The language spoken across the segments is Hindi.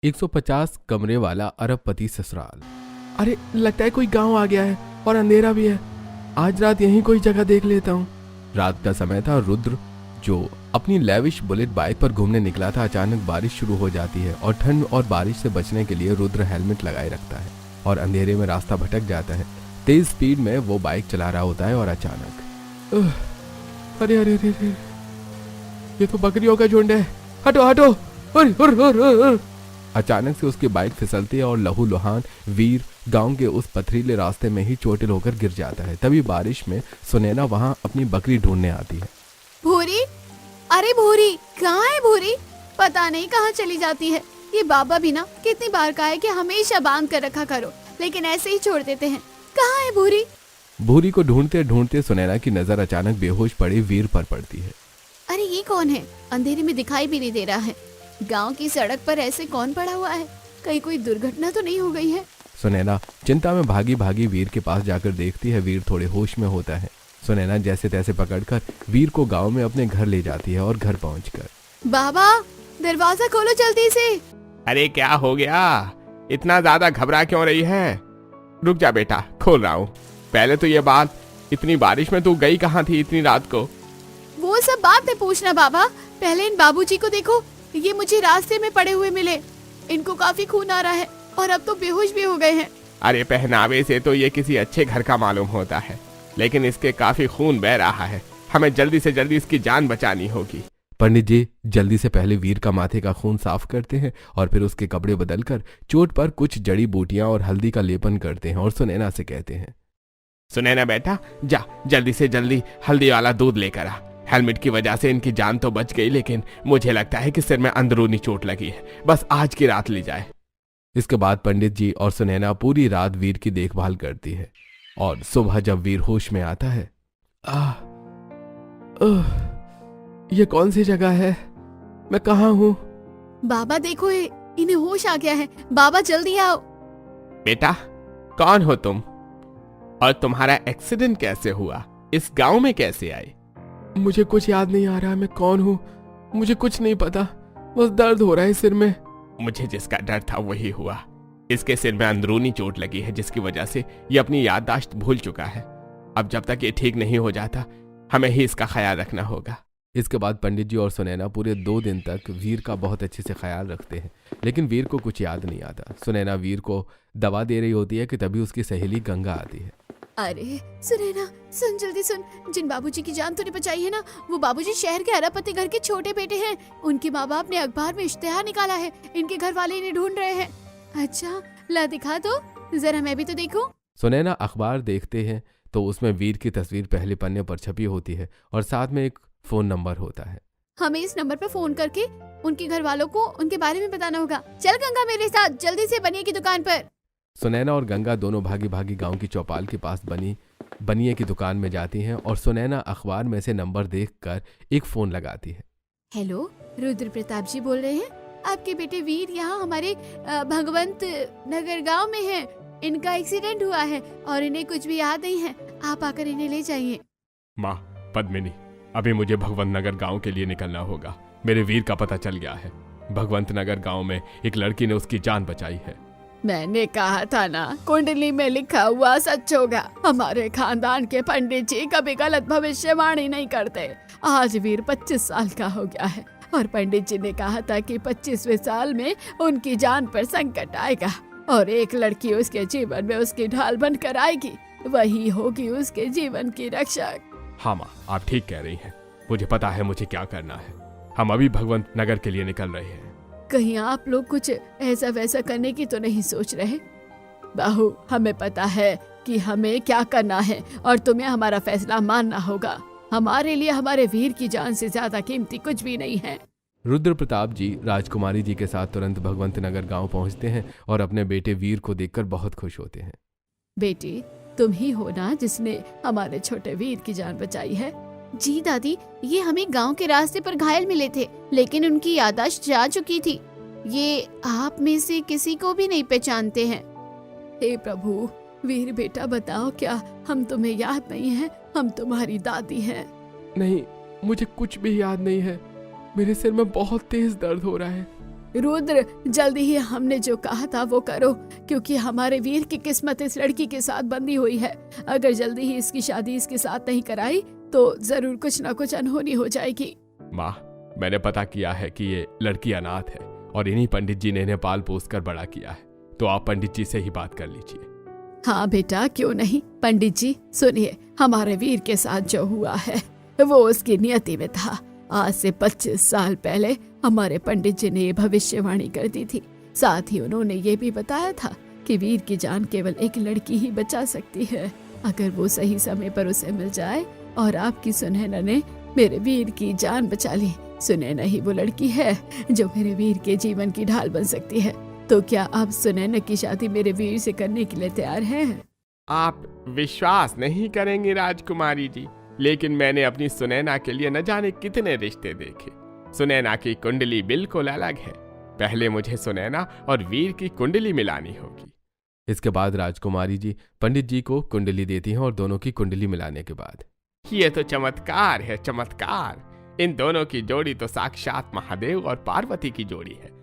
150 कमरे वाला अरबपति ससुराल। अरे लगता है कोई गांव आ गया है और अंधेरा भी है। आज रात यहीं कोई जगह देख लेता हूँ। रात का समय था। रुद्र जो अपनी लेविश बुलेट बाइक पर घूमने निकला था, अचानक बारिश शुरू हो जाती है और ठंड और बारिश से बचने के लिए रुद्र हेलमेट लगाए रखता है और अंधेरे में रास्ता भटक जाता है। तेज स्पीड में वो बाइक चला रहा होता है और अचानक अरे अरे अरे अरे, ये तो बकरियों का झुंड है, हटो हटो। अचानक से उसकी बाइक फिसलती है और लहूलुहान वीर गांव के उस पथरीले रास्ते में ही चोटिल होकर गिर जाता है। तभी बारिश में सुनैना वहां अपनी बकरी ढूंढने आती है। भूरी, अरे भूरी, कहाँ है भूरी? पता नहीं कहाँ चली जाती है। ये बाबा भी ना कितनी बार कहा है कि हमेशा बांध कर रखा करो, लेकिन ऐसे ही छोड़ देते हैं। कहाँ है भूरी? भूरी को ढूंढते ढूंढते सुनैना की नजर अचानक बेहोश पड़े वीर पर पड़ती है। अरे ये कौन है? अंधेरे में दिखाई भी नहीं दे रहा है। गांव की सड़क पर ऐसे कौन पड़ा हुआ है? कहीं कोई दुर्घटना तो नहीं हो गई है? सुनैना चिंता में भागी भागी वीर के पास जाकर देखती है। वीर थोड़े होश में होता है। सुनैना जैसे तैसे पकड़कर वीर को गांव में अपने घर ले जाती है और घर पहुंचकर, बाबा दरवाजा खोलो जल्दी से। अरे क्या हो गया? इतना ज्यादा घबरा क्यों रही है? रुक जा बेटा, खोल रहा हूँ। पहले तो ये बात, इतनी बारिश में तू गई कहाँ थी इतनी रात को? वो सब बात नहीं पूछना बाबा, पहले इन बाबूजी को देखो। ये मुझे रास्ते में पड़े हुए मिले। इनको काफी खून आ रहा है और अब तो बेहोश भी हो गए हैं। अरे पहनावे से तो ये किसी अच्छे घर का मालूम होता है, लेकिन इसके काफी खून बह रहा है। हमें जल्दी से जल्दी इसकी जान बचानी होगी। पंडित जी जल्दी से पहले वीर का माथे का खून साफ करते हैं और फिर उसके कपड़े बदलकर चोट पर कुछ जड़ी बूटियां और हल्दी का लेपन करते हैं और सुनैना से कहते हैं, सुनैना बेटा, जा जल्दी से जल्दी हल्दी वाला दूध लेकर आ। हेलमेट की वजह से इनकी जान तो बच गई, लेकिन मुझे लगता है कि सिर में अंदरूनी चोट लगी है। बस आज की रात ली जाए। इसके बाद पंडित जी और सुनैना पूरी रात वीर की देखभाल करती है और सुबह जब वीर होश में आता है, ये कौन सी जगह है? मैं कहाँ हूँ? बाबा देखो, इन्हें होश आ गया है। बाबा जल्दी आओ। बेटा कौन हो तुम, और तुम्हारा एक्सीडेंट कैसे हुआ? इस गांव में कैसे आए? मुझे कुछ याद नहीं आ रहा मैं कौन हूँ। मुझे कुछ नहीं पता, बस दर्द हो रहा है सिर में। मुझे जिसका डर था वही हुआ। इसके सिर में अंदरूनी चोट लगी है, जिसकी वजह से ये अपनी याददाश्त भूल चुका है। अब जब तक ये ठीक नहीं हो जाता, हमें ही इसका ख्याल रखना होगा। इसके बाद पंडित जी और सुनैना पूरे 2 दिन तक वीर का बहुत अच्छे से ख्याल रखते हैं, लेकिन वीर को कुछ याद नहीं आता। सुनैना वीर को दवा दे रही होती है कि तभी उसकी सहेली गंगा आती है। अरे सुनैना, सुन जल्दी सुन। जिन बाबूजी की जान तूने बचाई है ना, वो बाबूजी शहर के अरबपति घर के छोटे बेटे हैं। उनके माँ बाप ने अखबार में इश्तेहार निकाला है। इनके घर वाले इन्हें ढूंढ रहे हैं। अच्छा ला दिखा दो जरा, मैं भी तो देखूं। सुनैना अखबार देखते हैं तो उसमें वीर की तस्वीर पहले पन्ने पर छपी होती है और साथ में एक फोन नंबर होता है। हमें इस नंबर पर फोन करके उनके घर वालों को उनके बारे में बताना होगा। चल गंगा मेरे साथ, जल्दी से बनिए की दुकान पर। सुनैना और गंगा दोनों भागी भागी गांव की चौपाल के पास बनिए की दुकान में जाती हैं और सुनैना अखबार में से नंबर देखकर एक फोन लगाती है। हेलो, रुद्र प्रताप जी बोल रहे हैं? आपके बेटे वीर यहाँ हमारे भगवंत नगर गांव में हैं। इनका एक्सीडेंट हुआ है और इन्हें कुछ भी याद नहीं है। आप आकर इन्हें ले जाइए। माँ पद्मिनी, अभी मुझे भगवंत नगर गांव के लिए निकलना होगा। मेरे वीर का पता चल गया है। भगवंत नगर गांव में एक लड़की ने उसकी जान बचाई है। मैंने कहा था ना, कुंडली में लिखा हुआ सच होगा। हमारे खानदान के पंडित जी कभी गलत भविष्यवाणी नहीं करते। आज वीर 25 साल का हो गया है और पंडित जी ने कहा था कि 25वें साल में उनकी जान पर संकट आएगा और एक लड़की उसके जीवन में उसकी ढाल बनकर आएगी। वही होगी उसके जीवन की रक्षक। हाँ माँ, आप ठीक कह रही हैं। मुझे पता है मुझे क्या करना है। हम अभी भगवंत नगर के लिए निकल रहे हैं। कहीं आप लोग कुछ ऐसा वैसा करने की तो नहीं सोच रहे? बाहू, हमें पता है कि हमें क्या करना है और तुम्हें हमारा फैसला मानना होगा। हमारे लिए हमारे वीर की जान से ज्यादा कीमती कुछ भी नहीं है। रुद्र प्रताप जी राजकुमारी जी के साथ तुरंत भगवंत नगर गांव पहुंचते हैं और अपने बेटे वीर को देखकर बहुत खुश होते हैं। बेटी, तुम ही हो ना जिसने हमारे छोटे वीर की जान बचाई है? जी दादी, ये हमें गांव के रास्ते पर घायल मिले थे, लेकिन उनकी याददाश्त जा चुकी थी। ये आप में से किसी को भी नहीं पहचानते हैं। हे प्रभु, वीर बेटा बताओ, क्या हम तुम्हें याद नहीं है? हम तुम्हारी दादी हैं। नहीं, मुझे कुछ भी याद नहीं है। मेरे सिर में बहुत तेज दर्द हो रहा है। रुद्र, जल्दी ही हमने जो कहा था वो करो, क्योंकि हमारे वीर की किस्मत इस लड़की के साथ बंधी हुई है। अगर जल्दी ही इसकी शादी इसके साथ नहीं कराई तो जरूर कुछ ना कुछ अनहोनी हो जाएगी। माँ, मैंने पता किया है कि ये लड़की अनाथ है और इन्हीं पंडित जी ने इन्हें पाल पोस कर बड़ा किया है, तो आप पंडित जी से ही बात कर लीजिए। हाँ बेटा, क्यों नहीं। पंडित जी सुनिए, हमारे वीर के साथ जो हुआ है वो उसकी नियति में था। आज से 25 साल पहले हमारे पंडित जी ने ये भविष्यवाणी कर दी थी। साथ ही उन्होंने ये भी बताया था कि वीर की जान केवल एक लड़की ही बचा सकती है। अगर वो सही समय पर उसे मिल जाए, और आपकी सुनैना ने मेरे वीर की जान बचा ली। सुनैना ही वो लड़की है जो मेरे वीर के जीवन की ढाल बन सकती है। तो क्या आप सुनैना की शादी मेरे वीर से करने के लिए तैयार हैं? आप विश्वास नहीं करेंगे राजकुमारी जी, लेकिन मैंने अपनी सुनैना के लिए न जाने कितने रिश्ते देखे। सुनैना की कुंडली बिल्कुल अलग है। पहले मुझे सुनैना और वीर की कुंडली मिलानी होगी। इसके बाद राजकुमारी जी पंडित जी को कुंडली देती हैं और दोनों की कुंडली मिलाने के बाद ये तो चमत्कार है, चमत्कार। इन दोनों की जोड़ी तो साक्षात महादेव और पार्वती की जोड़ी है।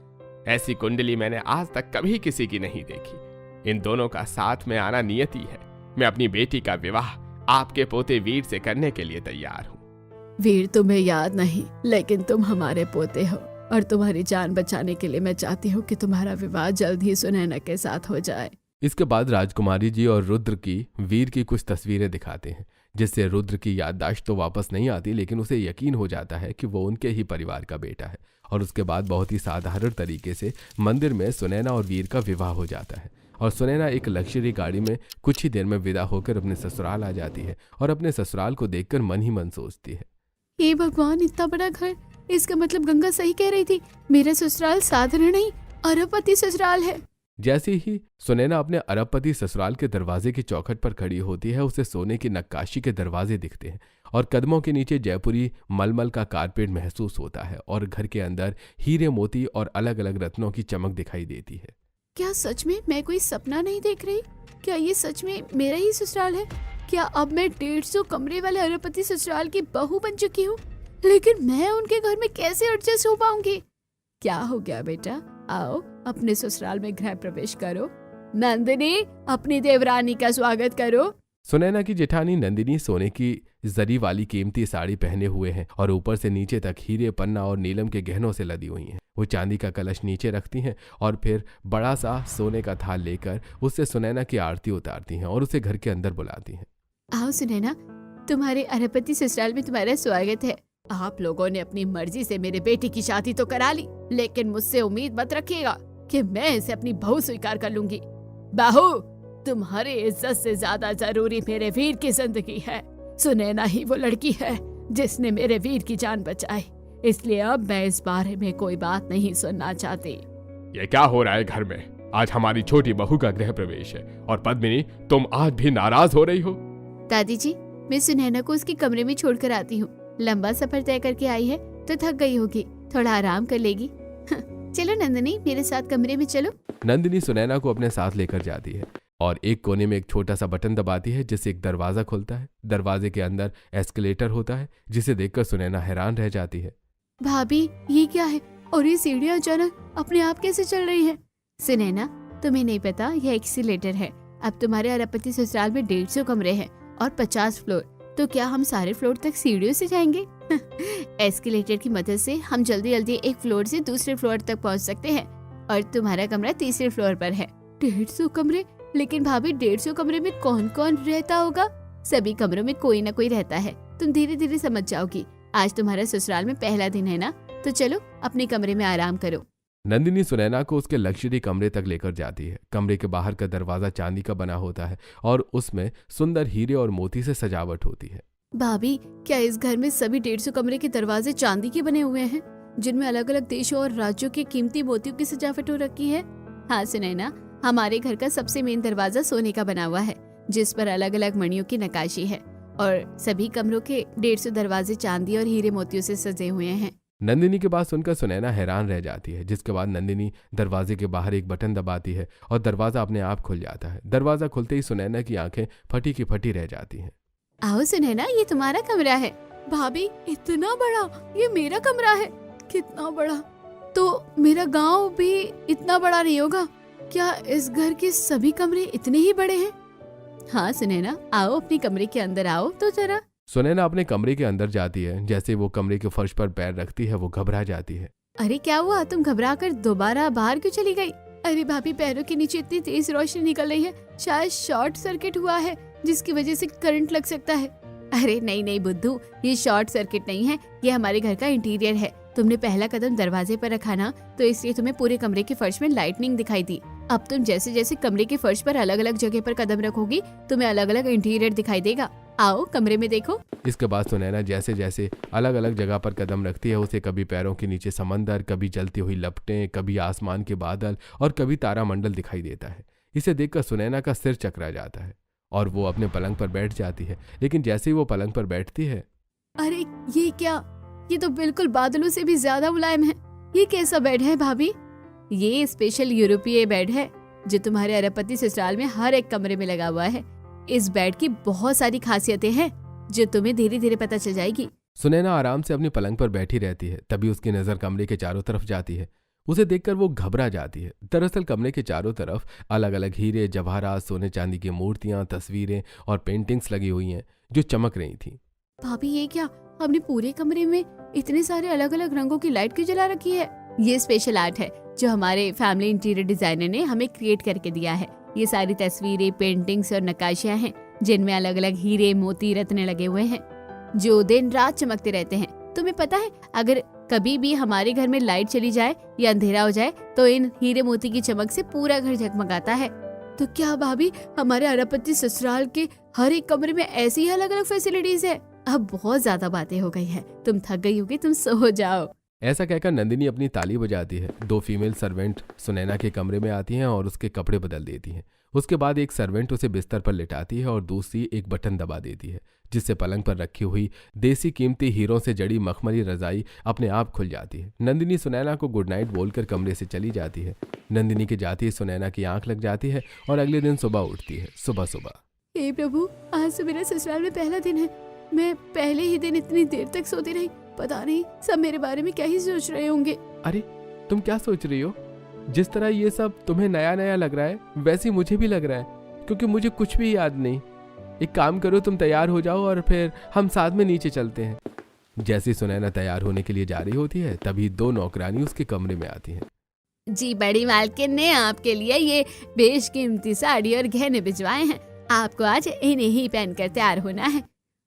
ऐसी कुंडली मैंने आज तक कभी किसी की नहीं देखी। इन दोनों का साथ में आना नियति है। मैं अपनी बेटी का विवाह आपके पोते वीर से करने के लिए तैयार हूँ। वीर तुम्हें याद नहीं, लेकिन तुम हमारे पोते हो, और तुम्हारी जान बचाने के लिए मैं चाहती हूँ कि तुम्हारा विवाह जल्द ही सुनैना के साथ हो जाए। इसके बाद राजकुमारी जी और रुद्र की वीर की कुछ तस्वीरें दिखाते हैं, जिससे रुद्र की याददाश्त तो वापस नहीं आती, लेकिन उसे यकीन हो जाता है कि वो उनके ही परिवार का बेटा है। और उसके बाद बहुत ही साधारण तरीके से मंदिर में सुनैना और वीर का विवाह हो जाता है, और सुनैना एक लग्जरी गाड़ी में कुछ ही देर में विदा होकर अपने ससुराल आ जाती है और अपने ससुराल को देखकर मन ही मन सोचती है, हे भगवान, इतना बड़ा घर! इसका मतलब गंगा सही कह रही थी, मेरा ससुराल साधारण नहीं अरबपति ससुराल है। जैसे ही सुनैना अपने अरबपति ससुराल के दरवाजे की चौखट पर खड़ी होती है, उसे सोने की नक्काशी के दरवाजे दिखते हैं और कदमों के नीचे जयपुरी मलमल का कारपेट महसूस होता है, और घर के अंदर हीरे मोती और अलग अलग रत्नों की चमक दिखाई देती है। क्या सच में मैं कोई सपना नहीं देख रही? क्या ये सच में मेरा ही ससुराल है? क्या अब मैं 150 कमरे वाले अरबपति ससुराल की बहू बन चुकी हूँ? लेकिन मैं उनके घर में कैसे एडजस्ट हो पाऊंगी? क्या हो गया बेटा? आओ अपने ससुराल में गृह प्रवेश करो। नंदिनी, अपनी देवरानी का स्वागत करो। सुनैना की जेठानी नंदिनी सोने की जरी वाली कीमती साड़ी पहने हुए हैं और ऊपर से नीचे तक हीरे, पन्ना और नीलम के गहनों से लदी हुई हैं। वो चांदी का कलश नीचे रखती हैं और फिर बड़ा सा सोने का थाल लेकर उससे सुनैना की आरती उतारती हैं और उसे घर के अंदर बुलाती हैं। आओ सुनैना, तुम्हारे अरबपति ससुराल में तुम्हारा स्वागत है। आप लोगों ने अपनी मर्जी से मेरे बेटी की शादी तो करा ली, लेकिन मुझसे उम्मीद मत रखिएगा कि मैं इसे अपनी बहू स्वीकार कर लूंगी। बहू, तुम्हारी इज्जत से ज्यादा जरूरी मेरे वीर की जिंदगी है। सुनैना ही वो लड़की है जिसने मेरे वीर की जान बचाई, इसलिए अब मैं इस बारे में कोई बात नहीं सुनना चाहती। ये क्या हो रहा है घर में? आज हमारी छोटी बहू का गृह प्रवेश है और पद्मिनी, तुम आज भी नाराज हो रही हो? दादी जी, मैं सुनैना को उसके कमरे में छोड़कर आती हूँ। लंबा सफर तय करके आई है तो थक गई होगी, थोड़ा आराम कर लेगी। चलो नंदिनी, मेरे साथ कमरे में चलो। नंदिनी सुनैना को अपने साथ लेकर जाती है और एक कोने में एक छोटा सा बटन दबाती है, जिससे एक दरवाजा खुलता है। दरवाजे के अंदर एस्केलेटर होता है, जिसे देखकर सुनैना हैरान रह जाती है। भाभी, ये क्या है? और ये सीढ़ियाँ अचानक अपने आप कैसे चल रही है? सुनैना, तुम्हें नहीं पता, यह एस्केलेटर है। अब तुम्हारे अरबपति ससुराल में 150 कमरे हैं और 50 फ्लोर, तो क्या हम सारे फ्लोर तक सीढ़ियों से जाएंगे? एस्केलेटर की मदद से हम जल्दी जल्दी एक फ्लोर से दूसरे फ्लोर तक पहुंच सकते हैं, और तुम्हारा कमरा तीसरे फ्लोर पर है। 150 कमरे? लेकिन भाभी, 150 कमरे में कौन कौन रहता होगा? सभी कमरों में कोई ना कोई रहता है, तुम धीरे धीरे समझ जाओगी। आज तुम्हारा ससुराल में पहला दिन है ना, तो चलो अपने कमरे में आराम करो। नंदिनी सुनैना को उसके लग्जरी कमरे तक लेकर जाती है। कमरे के बाहर का दरवाजा चांदी का बना होता है और उसमें सुंदर हीरे और मोती से सजावट होती है। भाभी, क्या इस घर में सभी 150 कमरे के दरवाजे चांदी के बने हुए हैं, जिनमें अलग अलग देशों और राज्यों के कीमती मोतियों की सजावट हो रखी है? हाँ सुनैना, हमारे घर का सबसे मेन दरवाजा सोने का बना हुआ है, जिस पर अलग अलग मणियों की नक्काशी है, और सभी कमरों के 150 दरवाजे चांदी और हीरे मोतियों से सजे हुए हैं। नंदिनी की बात सुनकर सुनैना हैरान रह जाती है, जिसके बाद नंदिनी दरवाजे के बाहर एक बटन दबाती है और दरवाजा अपने आप खुल जाता है। दरवाजा खुलते ही सुनैना की आंखें फटी की फटी रह जाती हैं। आओ सुनैना, ये तुम्हारा कमरा है। भाभी, इतना बड़ा? ये मेरा कमरा है? कितना बड़ा! तो मेरा गांव भी इतना बड़ा नहीं होगा। क्या इस घर के सभी कमरे इतने ही बड़े हैं? हाँ सुनैना, आओ अपने कमरे के अंदर आओ तो जरा। सुनैना अपने कमरे के अंदर जाती है। जैसे वो कमरे के फर्श पर पैर रखती है वो घबरा जाती है। अरे क्या हुआ, तुम घबरा कर दोबारा बाहर क्यों चली गई? अरे भाभी, पैरों के नीचे इतनी तेज रोशनी निकल रही है, शायद शॉर्ट सर्किट हुआ है जिसकी वजह से करंट लग सकता है। अरे नहीं नहीं बुद्धू, ये शॉर्ट सर्किट नहीं है, ये हमारे घर का इंटीरियर है। तुमने पहला कदम दरवाजे पर रखा ना, तो इसलिए तुम्हें पूरे कमरे के फर्श में लाइटनिंग दिखाई दी। अब तुम जैसे जैसे कमरे के फर्श पर अलग अलग जगह पर कदम रखोगी, तुम्हें अलग अलग इंटीरियर दिखाई देगा। आओ कमरे में देखो। इसके बाद सुनैना जैसे जैसे अलग अलग जगह पर कदम रखती है, उसे कभी पैरों के नीचे समंदर, कभी जलती हुई लपटें, कभी आसमान के बादल और कभी तारामंडल दिखाई देता है। इसे देखकर सुनैना का सिर चकरा जाता है और वो अपने पलंग पर बैठ जाती है। लेकिन जैसे ही वो पलंग पर बैठती है, अरे ये क्या, ये तो बिल्कुल बादलों से भी ज्यादा मुलायम है। ये कैसा बेड है भाभी? ये स्पेशल यूरोपीय बेड है जो तुम्हारे अरबपति ससुराल में हर एक कमरे में लगा हुआ है। इस बेड की बहुत सारी खासियतें हैं जो तुम्हें धीरे धीरे पता चल जाएगी। सुनैना आराम से अपनी पलंग पर बैठी रहती है। तभी उसकी नजर कमरे के चारों तरफ जाती है। उसे देखकर वो घबरा जाती है। दरअसल कमरे के चारों तरफ अलग अलग हीरे, जवाहरात, सोने चांदी की मूर्तियां, तस्वीरें और पेंटिंग्स लगी हुई हैं जो चमक रही थी। भाभी ये क्या, हमने पूरे कमरे में इतने सारे अलग अलग रंगों की लाइट क्यों जला रखी है? ये स्पेशल आर्ट है जो हमारे फैमिली इंटीरियर डिजाइनर ने हमें क्रिएट करके दिया है। ये सारी तस्वीरें, पेंटिंग्स और नक्काशियां हैं जिनमें अलग अलग हीरे, मोती, रत्न लगे हुए हैं जो दिन रात चमकते रहते हैं। तुम्हें पता है, अगर कभी भी हमारे घर में लाइट चली जाए या अंधेरा हो जाए तो इन हीरे मोती की चमक से पूरा घर जगमगाता है। तो क्या भाभी, हमारे अरबपति ससुराल के हर एक कमरे में ऐसी ही अलग अलग फैसिलिटीज है? अब बहुत ज्यादा बातें हो गई है, तुम थक गई होगी, तुम सो जाओ। ऐसा कहकर नंदिनी अपनी ताली बजाती है। 2 फीमेल सर्वेंट सुनैना के कमरे में आती हैं और उसके कपड़े बदल देती हैं। उसके बाद एक सर्वेंट उसे बिस्तर पर लिटाती है और दूसरी एक बटन दबा देती है जिससे पलंग पर रखी हुई देसी कीमती हीरों से जड़ी मखमली रजाई अपने आप खुल जाती है। नंदिनी सुनैना को गुड नाइट बोलकर कमरे से चली जाती है। नंदिनी के जाते ही सुनैना की आंख लग जाती है और अगले दिन सुबह उठती है। सुबह सुबह, हे प्रभु, आज तो मेरा ससुराल में पहला दिन है। मैं पहले ही दिन इतनी देर तक सोती रही। पता नहीं सब मेरे बारे में क्या ही सोच रहे होंगे। अरे तुम क्या सोच रही हो? जिस तरह ये सब तुम्हें नया नया लग रहा है वैसे मुझे भी लग रहा है, क्योंकि मुझे कुछ भी याद नहीं। एक काम करो, तुम तैयार हो जाओ और फिर हम साथ में नीचे चलते हैं। जैसे सुनैना तैयार होने के लिए जा रही होती है तभी 2 नौकरानी उसके कमरे में आती हैं। जी बड़ी मालकिन ने आपके लिए ये बेशकीमती साड़ी और गहने भिजवाए हैं। आपको आज इन्हें ही पहनकर तैयार होना है।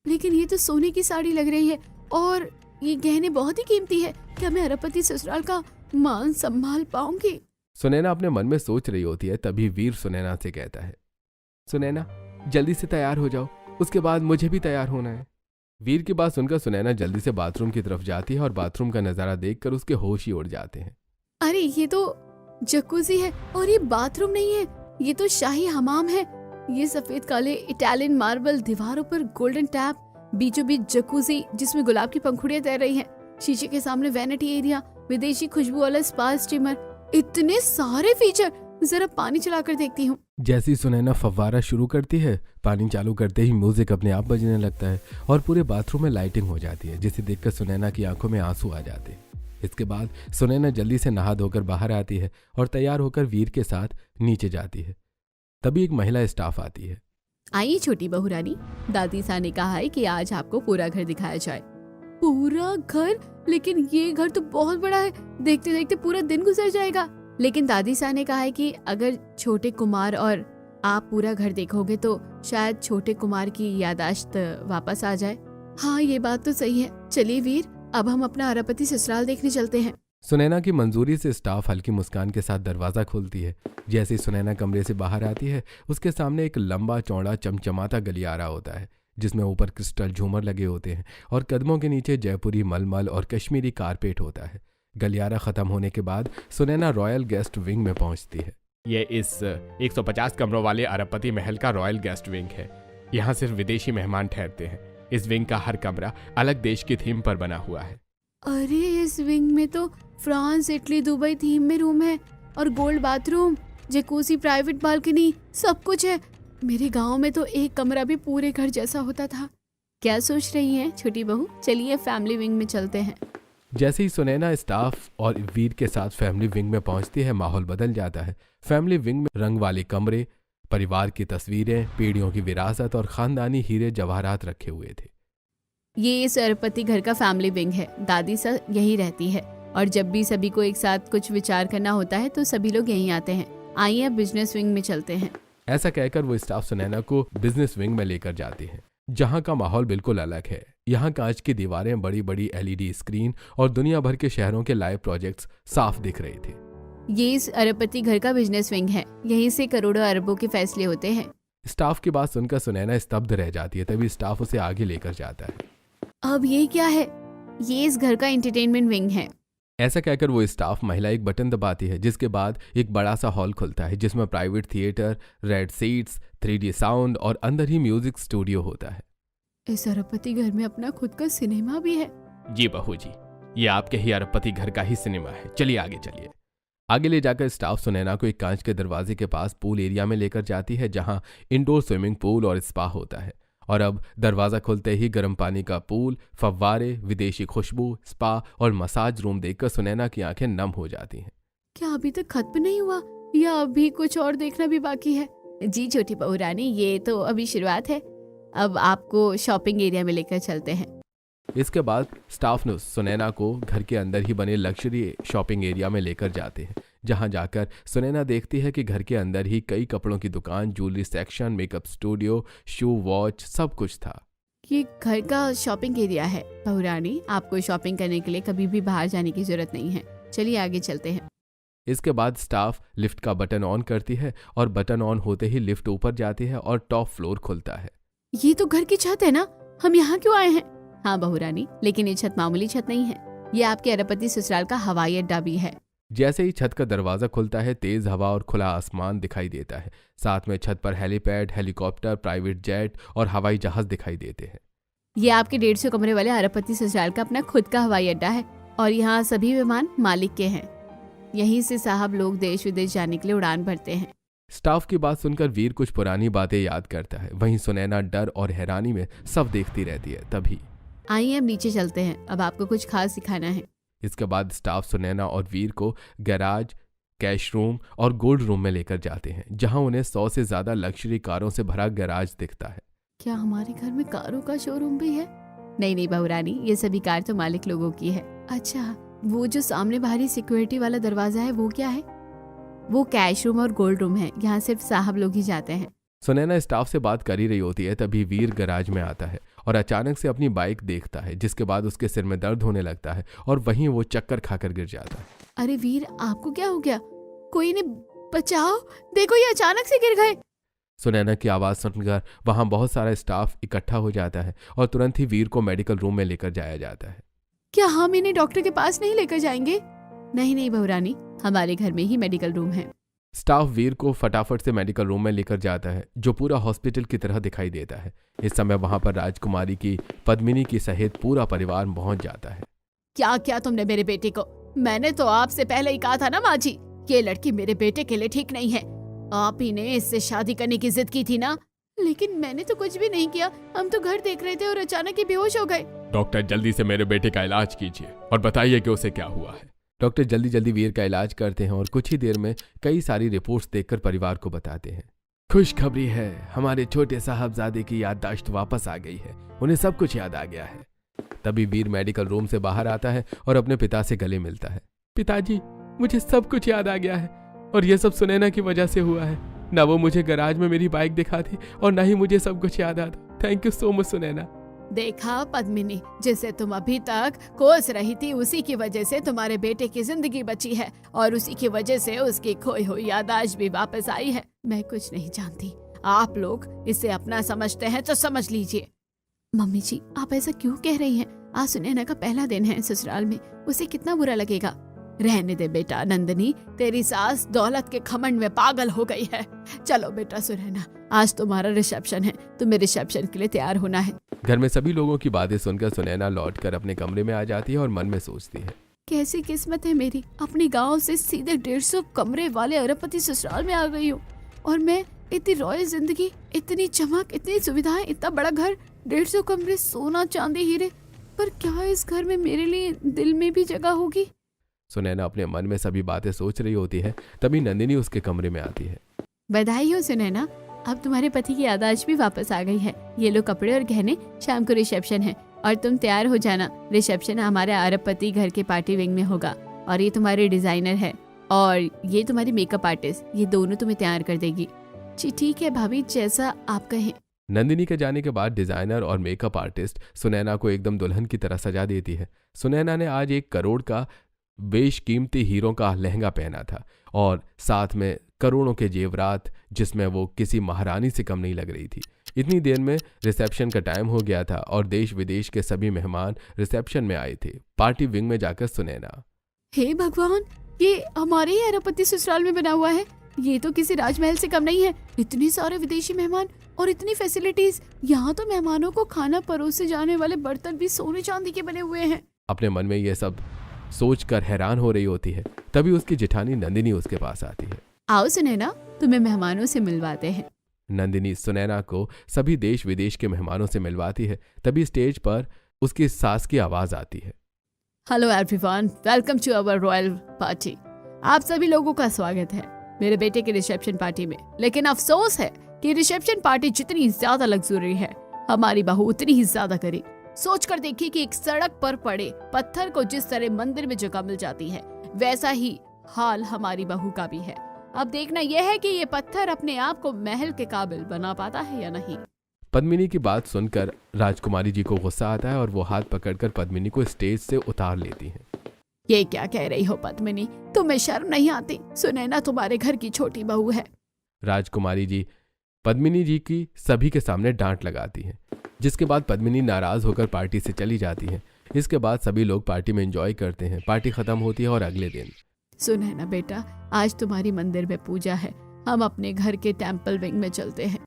लेकिन ये तो सोने की साड़ी लग रही है और ये गहने बहुत ही कीमती है। क्या मैं अरबपति ससुराल का मान संभाल पाऊंगी? सुनैना अपने मन में सोच रही होती है। तभी वीर सुनैना से कहता है, सुनैना जल्दी से तैयार हो जाओ, उसके बाद मुझे भी तैयार होना है। वीर की बात सुनकर सुनैना जल्दी से बाथरूम की तरफ जाती है और बाथरूम का नजारा देखकर उसके होश ही उड़ जाते हैं। अरे ये तो जकूजी है और ये बाथरूम नहीं है, ये तो शाही हमाम है। ये सफेद काले इटालियन मार्बल, दीवारों पर गोल्डन टैप, बीचों बीच जकूजी जिसमें गुलाब की पंखुड़ियां तैर रही हैं, शीशे के सामने वैनिटी एरिया, विदेशी खुशबू वाला स्पा स्टीमर, इतने सारे फीचर। जरा पानी चलाकर देखती हूँ। जैसी सुनैना फव्वारा शुरू करती है, पानी चालू करते ही म्यूजिक अपने आप बजने लगता है और पूरे बाथरूम में लाइटिंग हो जाती है, जिसे देखकर सुनैना की आंखों में आंसू आ जाते हैं। इसके बाद सुनैना जल्दी से नहा धोकर बाहर आती है और तैयार होकर वीर के साथ नीचे जाती है। तभी एक महिला स्टाफ आती है। आइए छोटी बहू रानी, दादी सा ने कहा है कि आज आपको पूरा घर दिखाया जाए। पूरा घर? लेकिन ये घर तो बहुत बड़ा है, देखते देखते पूरा दिन गुजर जाएगा। लेकिन दादी सा ने कहा है कि अगर छोटे कुमार और आप पूरा घर देखोगे तो शायद छोटे कुमार की यादाश्त वापस आ जाए। हाँ ये बात तो सही है। चलिए वीर, अब हम अपना अरबपति ससुराल देखने चलते हैं। सुनैना की मंजूरी से स्टाफ हल्की मुस्कान के साथ दरवाजा खोलती है। जैसे ही सुनैना कमरे से बाहर आती है, उसके सामने एक लंबा चौड़ा चमचमाता गलियारा होता है जिसमें ऊपर क्रिस्टल झूमर लगे होते हैं और कदमों के नीचे जयपुरी मलमल और कश्मीरी कारपेट होता है। गलियारा खत्म होने के बाद सुनैना रॉयल गेस्ट विंग में पहुंचती है। ये इस 150 कमरों वाले अरबपति महल का रॉयल गेस्ट विंग है। यहाँ सिर्फ विदेशी मेहमान ठहरते हैं। इस विंग का हर कमरा अलग देश की थीम पर बना हुआ है। अरे इस विंग में तो फ्रांस, इटली, दुबई थीम में रूम है और गोल्ड बाथरूम, जकूसी, प्राइवेट बालकनी, सब कुछ है। मेरे गांव में तो एक कमरा भी पूरे घर जैसा होता था। क्या सोच रही हैं छोटी बहू? चलिए फैमिली विंग में चलते हैं। जैसे ही सुनैना स्टाफ और वीर के साथ फैमिली विंग में पहुंचती है, माहौल बदल जाता है। फैमिली विंग में रंग वाले कमरे, परिवार की तस्वीरें, पीढ़ियों की विरासत और खानदानी हीरे जवाहरात रखे हुए थे। ये इस अरबपति घर का फैमिली विंग है। दादी सब यही रहती है और जब भी सभी को एक साथ कुछ विचार करना होता है तो सभी लोग यहीं आते हैं। आइए अब बिजनेस विंग में चलते हैं। ऐसा कहकर वो स्टाफ सुनैना को बिजनेस विंग में लेकर जाते हैं, जहां का माहौल बिल्कुल अलग है। यहाँ कांच की दीवारें, बड़ी बड़ी LED स्क्रीन और दुनिया भर के शहरों के लाइव प्रोजेक्ट्स साफ दिख रहे थे। ये इस अरबपति घर का बिजनेस विंग है। यहीं से करोड़ों अरबों के फैसले होते हैं। स्टाफ की बात सुनकर सुनैना स्तब्ध रह जाती है। तभी स्टाफ उसे आगे लेकर जाता है। अब ये क्या है? ये इस घर का एंटरटेनमेंट विंग है। ऐसा कहकर वो स्टाफ महिला एक बटन दबाती है, जिसके बाद एक बड़ा सा हॉल खुलता है जिसमें private theatre, red seats, 3D sound और अंदर ही म्यूजिक स्टूडियो होता है। इस अरबपति घर में अपना खुद का सिनेमा भी है। जी बहू जी, ये आपके ही अरबपति घर का ही सिनेमा है। चलिए आगे चलिए। आगे ले जाकर स्टाफ सुनैना को एक कांच के दरवाजे के पास पूल एरिया में लेकर जाती है, जहां इंडोर स्विमिंग पूल और स्पा होता है। और अब दरवाजा खुलते ही गर्म पानी का पूल, फव्वारे, विदेशी खुशबू, स्पा और मसाज रूम देखकर सुनैना की आंखें नम हो जाती हैं। क्या अभी तक खत्म नहीं हुआ या अभी कुछ और देखना भी बाकी है? जी छोटी बहू रानी, ये तो अभी शुरुआत है। अब आपको शॉपिंग एरिया में लेकर चलते हैं। इसके बाद स्टाफ ने सुनैना को घर के अंदर ही बने लग्जरी शॉपिंग एरिया में लेकर जाते हैं, जहां जाकर सुनैना देखती है कि घर के अंदर ही कई कपड़ों की दुकान, ज्वेलरी सेक्शन, मेकअप स्टूडियो, शू, वॉच, सब कुछ था। ये घर का शॉपिंग एरिया है। बहू रानी, आपको शॉपिंग करने के लिए कभी भी बाहर जाने की जरूरत नहीं है। चलिए आगे चलते हैं। इसके बाद स्टाफ लिफ्ट का बटन ऑन करती है और बटन ऑन होते ही लिफ्ट ऊपर जाती है और टॉप फ्लोर खुलता है। ये तो घर की छत है ना? हम यहाँ क्यों आए हैं? हाँ बहू रानी, लेकिन ये छत मामूली छत नहीं है। ये आपके अरबपति ससुराल का हवाई अड्डा भी है। जैसे ही छत का दरवाजा खुलता है, तेज हवा और खुला आसमान दिखाई देता है। साथ में छत पर हेलीपैड, हेलीकॉप्टर, प्राइवेट जेट और हवाई जहाज दिखाई देते हैं। ये आपके 150 कमरे वाले अरबपति ससुराल का अपना खुद का हवाई अड्डा है और यहाँ सभी विमान मालिक के हैं। यहीं से साहब लोग देश विदेश जाने के लिए उड़ान भरते हैं। स्टाफ की बात सुनकर वीर कुछ पुरानी बातें याद करता है। वहीं सुनैना डर और हैरानी में सब देखती रहती है। तभी आइए अब नीचे चलते हैं। अब आपको कुछ खास सिखाना है। इसके बाद स्टाफ सुनैना और वीर को गैराज, कैश रूम और गोल्ड रूम में लेकर जाते हैं, जहां उन्हें 100 से ज्यादा लग्जरी कारों से भरा गैराज दिखता है। क्या हमारे घर में कारों का शोरूम भी है? नहीं नहीं बहू रानी, ये सभी कार तो मालिक लोगों की है। अच्छा, वो जो सामने बाहरी सिक्योरिटी वाला दरवाजा है वो क्या है? वो कैश रूम और गोल्ड रूम है। यहाँ सिर्फ साहब लोग ही जाते हैं। सुनैना स्टाफ से बात कर ही रही होती है, तभी वीर गैराज में आता है और अचानक से अपनी बाइक देखता है, जिसके बाद उसके सिर में दर्द होने लगता है और वहीं वो चक्कर खाकर गिर जाता है। अरे वीर, आपको क्या हो गया? कोई ने बचाओ, देखो ये अचानक से गिर गए। सुनैना की आवाज सुनकर वहां बहुत सारा स्टाफ इकट्ठा हो जाता है और तुरंत ही वीर को मेडिकल रूम में लेकर जाया जाता है। क्या हम इन्हें डॉक्टर के पास नहीं लेकर जाएंगे? नहीं नहीं बहू रानी, हमारे घर में ही मेडिकल रूम है। स्टाफ वीर को फटाफट से मेडिकल रूम में लेकर जाता है, जो पूरा हॉस्पिटल की तरह दिखाई देता है। इस समय वहां पर राजकुमारी की पद्मिनी की सहित पूरा परिवार पहुंच जाता है। क्या क्या तुमने मेरे बेटे को? मैंने तो आपसे पहले ही कहा था ना माँ जी, ये लड़की मेरे बेटे के लिए ठीक नहीं है। आप ही ने इससे शादी करने की जिद की थी ना? लेकिन मैंने तो कुछ भी नहीं किया। हम तो घर देख रहे थे और अचानक ही बेहोश हो गए। डॉक्टर, जल्दी से मेरे बेटे का इलाज कीजिए और बताइए कि उसे क्या हुआ है। डॉक्टर जल्दी जल्दी वीर का इलाज करते हैं और कुछ ही देर में कई सारी रिपोर्ट्स देखकर परिवार को बताते हैं। खुशखबरी है, हमारे छोटे साहबजादे की याददाश्त वापस आ गई है। उन्हें सब कुछ याद आ गया है। तभी वीर मेडिकल रूम से बाहर आता है और अपने पिता से गले मिलता है। पिताजी, मुझे सब कुछ याद आ गया है और यह सब सुनैना की वजह से हुआ है। ना वो मुझे गैराज में मेरी बाइक दिखाती और ना ही मुझे सब कुछ याद आता। Thank you so much Sunaina. देखा पद्मिनी, जिसे तुम अभी तक कोस रही थी, उसी की वजह से तुम्हारे बेटे की जिंदगी बची है और उसी की वजह से उसकी खोई हुई याददाश्त भी वापस आई है। मैं कुछ नहीं जानती, आप लोग इसे अपना समझते हैं तो समझ लीजिए। मम्मी जी, आप ऐसा क्यों कह रही हैं? आज सुनैना का पहला दिन है ससुराल में, उसे कितना बुरा लगेगा। रहने दे बेटा। नंदनी, तेरी सास दौलत के घमंड में पागल हो गई है। चलो बेटा सुनैना, आज तुम्हारा रिसेप्शन है, तुम्हें रिसेप्शन के लिए तैयार होना है। घर में सभी लोगों की बातें सुनकर सुनैना लौटकर अपने कमरे में आ जाती है और मन में सोचती है, कैसी किस्मत है मेरी, अपने गांव से सीधे 150 कमरे वाले अरबपति ससुराल में आ गई हूँ। और मैं इतनी रॉयल जिंदगी, इतनी चमक, इतनी सुविधाएं, इतना बड़ा घर, 150 कमरे, सोना चांदी हीरे, पर क्या इस घर में मेरे लिए दिल में भी जगह होगी? सुनैना अपने मन में सभी बातें सोच रही होती है, तभी नंदिनी उसके कमरे में आती है। बधाई हो सुनैना, अब तुम्हारे पति की याददाश्त भी वापस आ गई है। ये लो कपड़े और गहने, शाम को रिसेप्शन है और तुम तैयार हो जाना। रिसेप्शन हमारे अरबपति घर के पार्टी विंग में होगा और ये तुम्हारे डिजाइनर है और ये तुम्हारी मेकअप आर्टिस्ट, ये दोनों तुम्हें तैयार कर देगी। जी ठीक है भाभी, जैसा आप कहें। नंदिनी के जाने के बाद डिजाइनर और मेकअप आर्टिस्ट सुनैना को एकदम दुल्हन की तरह सजा देती है। सुनैना ने आज 1 करोड़ का बेशकीमती हीरों का लहंगा पहना था और साथ में करोड़ों के जेवरात, जिसमें वो किसी महारानी से कम नहीं लग रही थी। इतनी देर में रिसेप्शन का टाइम हो गया था और देश विदेश के सभी मेहमान रिसेप्शन में आए थे। पार्टी विंग में जाकर सुनैना, हे भगवान, ये हमारे ही अरबपति ससुराल में बना हुआ है। ये तो किसी राजमहल से कम नहीं है। इतने सारे विदेशी मेहमान और इतनी फैसिलिटीज। यहाँ तो मेहमानों को खाना परोसे जाने वाले बर्तन भी सोने चांदी के बने हुए हैं। अपने मन में ये सब सोचकर हैरान हो रही होती है। तभी उसकी जेठानी नंदिनी उसके पास आती है। आओ सुनैना, तुम्हें मेहमानों से मिलवाते हैं। नंदिनी सुनैना को सभी देश विदेश के मेहमानों से मिलवाती है। तभी स्टेज पर उसकी सास की आवाज आती है। Hello everyone, welcome to our royal party. आप सभी लोगों का स्वागत है मेरे बेटे के रिसेप्शन पार्टी में। लेकिन अफसोस है कि रिसेप्शन पार्टी जितनी ज्यादा लग्जरी है, हमारी बहू उतनी ही ज्यादा करी। सोच कर देखिए कि एक सड़क पर पड़े पत्थर को जिस तरह मंदिर में जगह मिल जाती है, वैसा ही हाल हमारी बहू का भी है। अब देखना यह है कि ये पत्थर अपने आप को महल के काबिल बना पाता है या नहीं। पद्मिनी की बात सुनकर राजकुमारी जी को गुस्सा आता है और वो हाथ पकड़कर पद्मिनी को स्टेज से उतार लेती हैं। ये क्या कह रही हो पद्मिनी, तुम्हें शर्म नहीं आती? सुनैना तुम्हारे घर की छोटी बहू है। राजकुमारी जी पद्मिनी जी की सभी के सामने डांट लगाती हैं, जिसके बाद पद्मिनी नाराज होकर पार्टी से चली जाती है। इसके बाद सभी लोग पार्टी में एंजॉय करते हैं। पार्टी खत्म होती है और अगले दिन, सुनैना बेटा, आज तुम्हारी मंदिर में पूजा है, हम अपने घर के टेम्पल विंग में चलते हैं।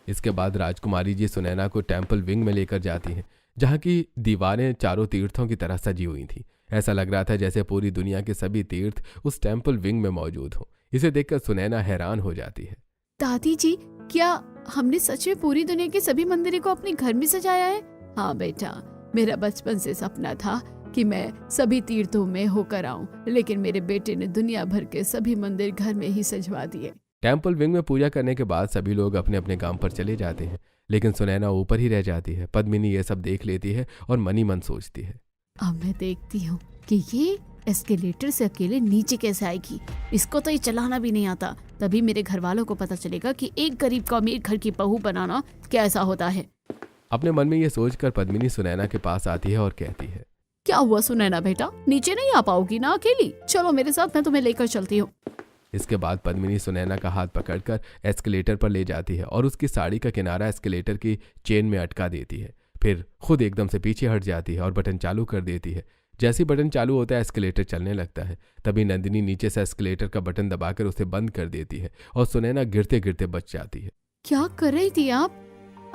इसके बाद राजकुमारी जी सुनैना को टेम्पल विंग में लेकर जाती हैं, जहाँ की दीवारें चारों तीर्थों की तरह सजी हुई थी। ऐसा लग रहा था जैसे पूरी दुनिया के सभी तीर्थ उस टेम्पल विंग में मौजूद हों। इसे देखकर सुनैना हैरान हो जाती है। दादी जी, क्या हमने सच में पूरी दुनिया के सभी मंदिरों को अपने घर में सजाया है? हाँ बेटा, मेरा बचपन से सपना था कि मैं सभी तीर्थों में होकर आऊं, लेकिन मेरे बेटे ने दुनिया भर के सभी मंदिर घर में ही सजवा दिए। टेम्पल विंग में पूजा करने के बाद सभी लोग अपने अपने काम पर चले जाते हैं, लेकिन सुनैना ऊपर ही रह जाती है। पद्मिनी ये सब देख लेती है और मनी मन सोचती है, अब मैं देखती हूँ कि ये एस्केलेटर से अकेले नीचे कैसे आएगी। इसको तो ये चलाना भी नहीं आता। तभी मेरे घर वालों को पता चलेगा कि एक गरीब को अमीर घर की बहू बनाना कैसा होता है। अपने मन में ये सोचकर पद्मिनी सुनैना के पास आती है और कहती है, क्या हुआ सुनैना बेटा, नीचे नहीं आ पाओगी ना अकेली? चलो मेरे साथ, मैं तुम्हें लेकर चलती हूँ। इसके बाद पद्मिनी सुनैना का हाथ पकड़कर एस्केलेटर पर ले जाती है और उसकी साड़ी का किनारा एस्केलेटर की चेन में अटका देती है। फिर खुद एकदम से पीछे हट जाती है और बटन चालू कर देती है। जैसे बटन चालू होता है एस्केलेटर चलने लगता है। तभी नंदिनी नीचे से एस्केलेटर का बटन दबाकर उसे बंद कर देती है और सुनैना गिरते गिरते बच जाती है। क्या कर रही थी आप?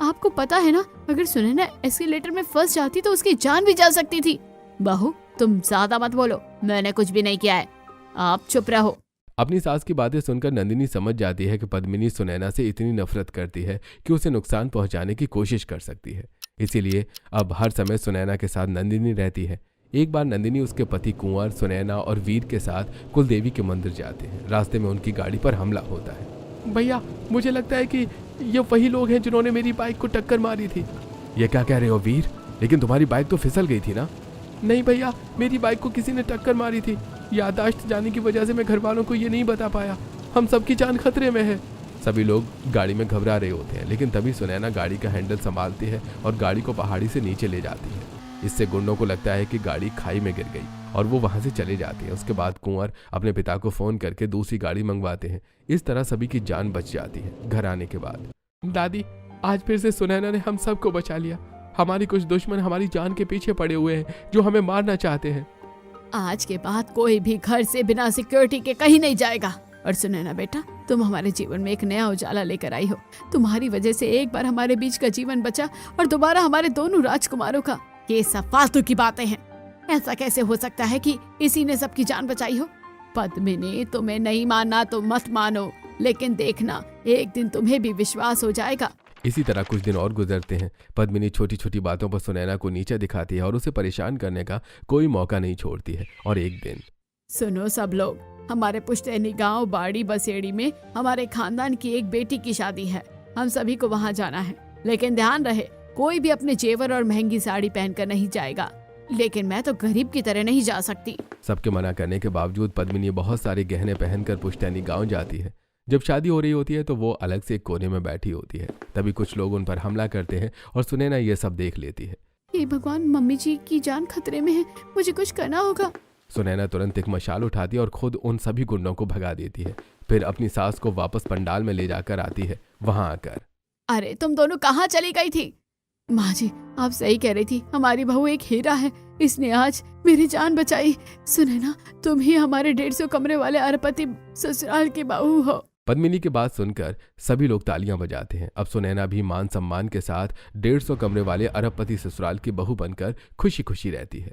आपको पता है ना, अगर सुनैना एस्केलेटर में फंस जाती तो उसकी जान भी जा सकती थी। बहू, तुम ज्यादा मत बोलो, मैंने कुछ भी नहीं किया है, आप चुप रहो। अपनी सास की बातें सुनकर नंदिनी समझ जाती है कि पद्मिनी सुनैना से इतनी नफरत करती है कि उसे नुकसान पहुंचाने की कोशिश कर सकती है। इसीलिए अब हर समय सुनैना के साथ नंदिनी रहती है। एक बार नंदिनी उसके पति कुंवर, सुनैना और वीर के साथ कुलदेवी के मंदिर जाते हैं। रास्ते में उनकी गाड़ी पर हमला होता है। भैया, मुझे लगता है कि ये वही लोग हैं जिन्होंने मेरी बाइक को टक्कर मारी थी। ये क्या कह रहे हो वीर? लेकिन तुम्हारी बाइक तो फिसल गई थी ना? नहीं भैया, मेरी बाइक को किसी ने टक्कर मारी थी। याददाश्त जाने की वजह से मैं घर वालों को ये नहीं बता पाया। हम सबकी जान खतरे में है। सभी लोग गाड़ी में घबरा रहे होते हैं, लेकिन तभी सुनैना गाड़ी का हैंडल संभालती है और गाड़ी को पहाड़ी से नीचे ले जाती है। इससे गुंडों को लगता है कि गाड़ी खाई में गिर गई और वो वहां से चले जाते हैं। उसके बाद कुंवर अपने पिता को फोन करके दूसरी गाड़ी मंगवाते हैं। इस तरह सभी की जान बच जाती है। घर आने के बाद, दादी, आज फिर से सुनैना ने हम सबको बचा लिया। हमारी कुछ दुश्मन हमारी जान के पीछे पड़े हुए हैं जो हमें मारना चाहते हैं। आज के बाद कोई भी घर से बिना सिक्योरिटी के कहीं नहीं जाएगा। और सुनैना बेटा, तुम हमारे जीवन में एक नया उजाला लेकर आई हो। तुम्हारी वजह से एक बार हमारे बीच का जीवन बचा और दोबारा हमारे दोनों राजकुमारों का। ये सब फालतू की बातें हैं। ऐसा कैसे हो सकता है कि इसी ने सबकी जान बचाई हो? पद्मिनी, तुम्हें नहीं मानना तो मत मानो, लेकिन देखना एक दिन तुम्हें भी विश्वास हो जाएगा। इसी तरह कुछ दिन और गुजरते हैं। पद्मिनी छोटी छोटी बातों पर सुनैना को नीचा दिखाती है और उसे परेशान करने का कोई मौका नहीं छोड़ती है। और एक दिन, सुनो सब लोग, हमारे पुश्तैनी गांव बाड़ी बसेड़ी में हमारे खानदान की एक बेटी की शादी है। हम सभी को वहां जाना है, लेकिन ध्यान रहे कोई भी अपने जेवर और महंगी साड़ी पहनकर नहीं जाएगा। लेकिन मैं तो गरीब की तरह नहीं जा सकती। सबके मना करने के बावजूद पद्मिनी बहुत सारे गहने पहनकर पुश्तैनी गांव जाती है। जब शादी हो रही होती है तो वो अलग से एक कोने में बैठी होती है। तभी कुछ लोग उन पर हमला करते हैं और सुनैना ये सब देख लेती है। हे भगवान, मम्मी जी की जान खतरे में है, मुझे कुछ करना होगा। सुनैना तुरंत एक मशाल उठाती है और खुद उन सभी गुंडों को भगा देती है। फिर अपनी सास को वापस पंडाल में ले जाकर आती है। वहां आकर, अरे तुम दोनों कहाँ चली गई थी? माँ जी, आप सही कह रही थी, हमारी बहू एक हीरा है, इसने आज मेरी जान बचाई। सुनैना, तुम ही हमारे 150 कमरे वाले अरबपति ससुराल की बहू हो। पद्मिनी की बात सुनकर सभी लोग तालियां बजाते हैं। अब सुनैना भी मान सम्मान के साथ 150 कमरे वाले अरबपति ससुराल की बहू बनकर खुशी खुशी रहती है।